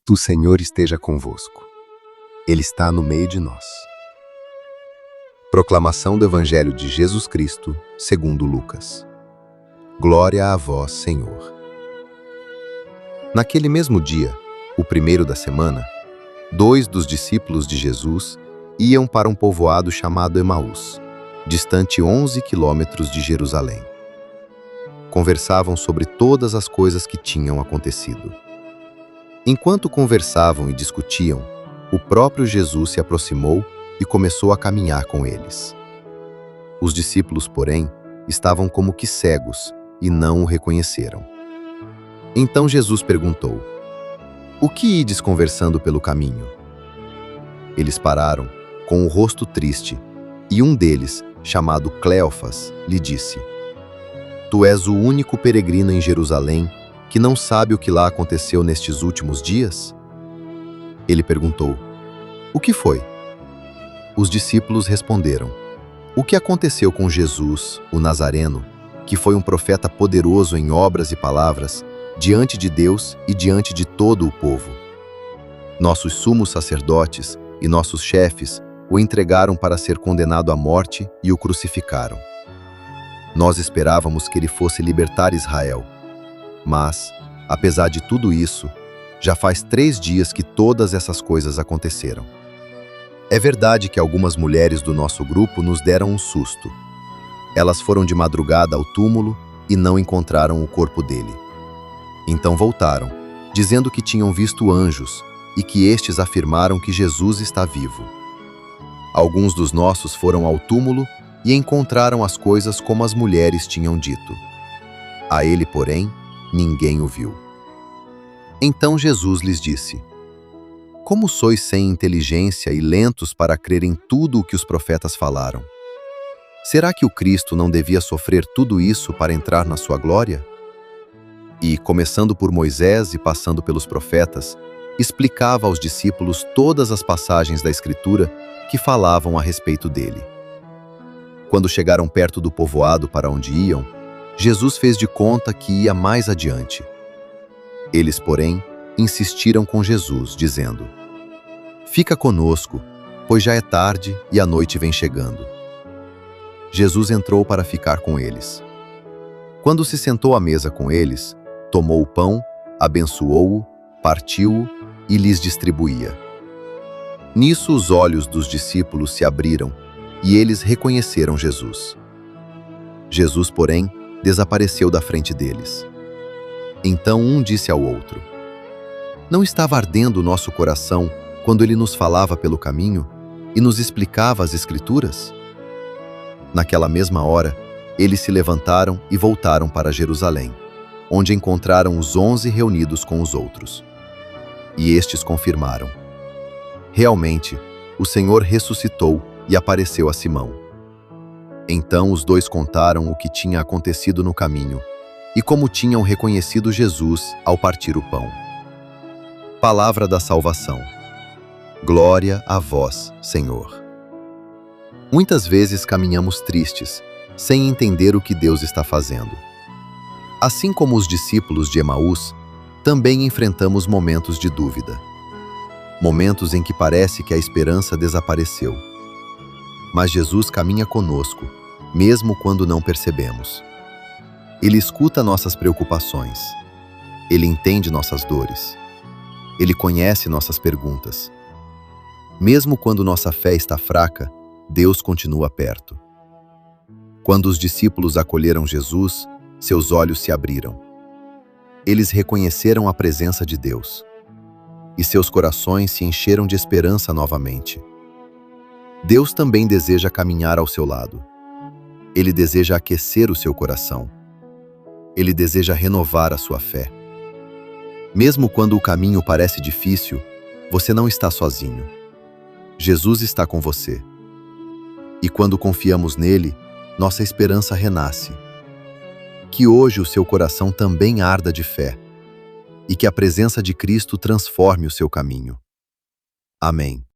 O Senhor esteja convosco. Ele está no meio de nós. Proclamação do Evangelho de Jesus Cristo, segundo Lucas. Glória a vós, Senhor. Naquele mesmo dia, o primeiro da semana, 2 dos discípulos de Jesus iam para um povoado chamado Emaús, distante 11 quilômetros de Jerusalém. Conversavam sobre todas as coisas que tinham acontecido. Enquanto conversavam e discutiam, o próprio Jesus se aproximou e começou a caminhar com eles. Os discípulos, porém, estavam como que cegos e não o reconheceram. Então Jesus perguntou: "O que ides conversando pelo caminho?" Eles pararam, com o rosto triste, e um deles, chamado Cleofas, lhe disse: "Tu és o único peregrino em Jerusalém que não sabe o que lá aconteceu nestes últimos dias?" Ele perguntou: "O que foi?" Os discípulos responderam: "O que aconteceu com Jesus, o Nazareno, que foi um profeta poderoso em obras e palavras, diante de Deus e diante de todo o povo. Nossos sumos sacerdotes e nossos chefes o entregaram para ser condenado à morte e o crucificaram. Nós esperávamos que ele fosse libertar Israel. Mas, apesar de tudo isso, já faz 3 dias que todas essas coisas aconteceram. É verdade que algumas mulheres do nosso grupo nos deram um susto. Elas foram de madrugada ao túmulo e não encontraram o corpo dele. Então voltaram, dizendo que tinham visto anjos e que estes afirmaram que Jesus está vivo. Alguns dos nossos foram ao túmulo e encontraram as coisas como as mulheres tinham dito. A ele, porém, ninguém o viu." Então Jesus lhes disse: "Como sois sem inteligência e lentos para crer em tudo o que os profetas falaram? Será que o Cristo não devia sofrer tudo isso para entrar na sua glória?" E, começando por Moisés e passando pelos profetas, explicava aos discípulos todas as passagens da Escritura que falavam a respeito dele. Quando chegaram perto do povoado para onde iam, Jesus fez de conta que ia mais adiante. Eles, porém, insistiram com Jesus, dizendo: "Fica conosco, pois já é tarde e a noite vem chegando." Jesus entrou para ficar com eles. Quando se sentou à mesa com eles, tomou o pão, abençoou-o, partiu-o e lhes distribuía. Nisso os olhos dos discípulos se abriram e eles reconheceram Jesus. Jesus, porém, desapareceu da frente deles. Então um disse ao outro: "Não estava ardendo o nosso coração quando ele nos falava pelo caminho e nos explicava as Escrituras?" Naquela mesma hora, eles se levantaram e voltaram para Jerusalém, onde encontraram os 11 reunidos com os outros. E estes confirmaram: "Realmente, o Senhor ressuscitou e apareceu a Simão." Então os 2 contaram o que tinha acontecido no caminho e como tinham reconhecido Jesus ao partir o pão. Palavra da salvação. Glória a vós, Senhor. Muitas vezes caminhamos tristes, sem entender o que Deus está fazendo. Assim como os discípulos de Emaús, também enfrentamos momentos de dúvida. Momentos em que parece que a esperança desapareceu. Mas Jesus caminha conosco, mesmo quando não percebemos. Ele escuta nossas preocupações. Ele entende nossas dores. Ele conhece nossas perguntas. Mesmo quando nossa fé está fraca, Deus continua perto. Quando os discípulos acolheram Jesus, seus olhos se abriram. Eles reconheceram a presença de Deus. E seus corações se encheram de esperança novamente. Deus também deseja caminhar ao seu lado. Ele deseja aquecer o seu coração. Ele deseja renovar a sua fé. Mesmo quando o caminho parece difícil, você não está sozinho. Jesus está com você. E quando confiamos nele, nossa esperança renasce. Que hoje o seu coração também arda de fé e que a presença de Cristo transforme o seu caminho. Amém.